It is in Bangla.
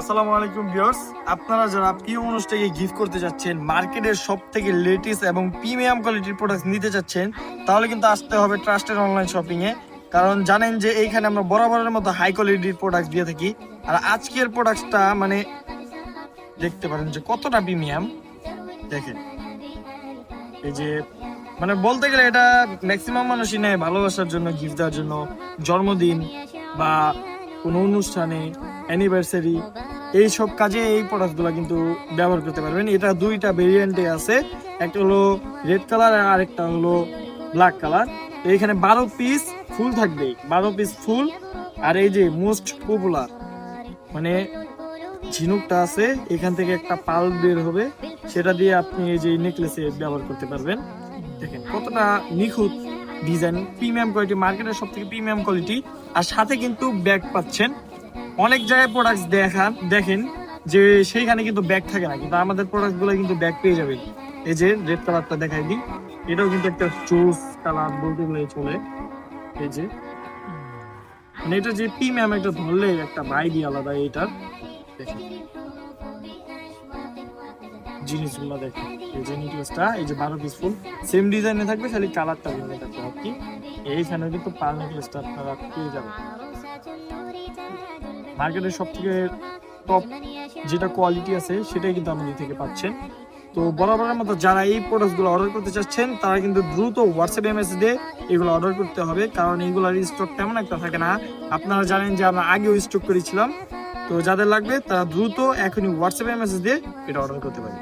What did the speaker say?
আসসালামু আলাইকুম ভিউয়ার্স, আপনারা যারা প্রিয় মানুষটাকে গিফট করতে যাচ্ছেন, মার্কেটের সব থেকে লেটেস্ট এবং প্রিমিয়াম কোয়ালিটির প্রোডাক্ট নিতে যাচ্ছেন, তাহলে কিন্তু আসতে হবে ট্রাস্টেড অনলাইন শপিং এ। কারণ জানেন যে এইখানে আমরা বরাবরের মতো হাই কোয়ালিটির প্রোডাক্ট দিয়ে থাকি। আর আজকের প্রোডাক্টটা মানে দেখতে পারেন যে কতটা প্রিমিয়াম। দেখেন এই যে মানে বলতে গেলে এটা ম্যাক্সিমাম মানুষই নেয় ভালোবাসার জন্য, গিফট দেওয়ার জন্য, জন্মদিন বা কোনো অনুষ্ঠানে, অ্যানিভার্সারি, এইসব কাজে এই প্রোডাক্টগুলো কিন্তু ব্যবহার করতে পারবেন। এটা দুইটা ভেরিয়েন্টে আছে, একটা হলো রেড কালার আর আরেকটা হলো ব্ল্যাক কালার। তো এখানে 12 পিস ফুল থাকবে, 12 পিস ফুল। আর এই যে মোস্ট পপুলার মানে ঝিনুকটা আছে, এখান থেকে একটা পাল বের হবে, সেটা দিয়ে আপনি এই যে নেকলেসে ব্যবহার করতে পারবেন। দেখেন কতটা নিখুঁত ডিজাইন, প্রিমিয়াম কোয়ালিটি, মার্কেটের সব থেকে প্রিমিয়াম কোয়ালিটি। আর সাথে কিন্তু ব্যাগ পাচ্ছেন। অনেক জায়গায় প্রোডাক্ট দেখেন যে সেইখানে কিন্তু ব্যাগ থাকে না, কিন্তু আমাদের প্রোডাক্ট গুলো কিন্তু ব্যাগ পেয়ে যাবেন। এই যে রেড কালারটা দেখাই দিই, এটাও কিন্তু একটা চুজ কালার বলতে গেলে চলে। এই যে মানে এটা যে প্রিমিয়াম, একটা ধরলে একটা ভাইবই আলাদা এটার। দেখেন জিনিসগুলো দেখেন, এই যে নেকলেসটা, এই যে 12 পিস ফুল সেম ডিজাইনে থাকবে, খালি কালারটা ভিন্ন থাকবে আর কি। এইখানে কিন্তু পার নেকলেসটা আপনারা পেয়ে যাবেন। মার্কেটের সব থেকে টপ যেটা কোয়ালিটি আছে সেটাই কিন্তু আমাদের থেকে পাচ্ছেন। তো বরাবরের মতো যারা এই প্রোডাক্টগুলো অর্ডার করতে চাচ্ছেন, তারা কিন্তু দ্রুত হোয়াটসঅ্যাপ মেসেজ দিয়ে এগুলো অর্ডার করতে হবে, কারণ এইগুলোর স্টক তেমন একটা থাকে না। আপনারা জানেন যে আমরা আগেও স্টক করেছিলাম। তো যাদের লাগবে তারা দ্রুত এখনই হোয়াটসঅ্যাপ মেসেজ দিয়ে এটা অর্ডার করতে পারে।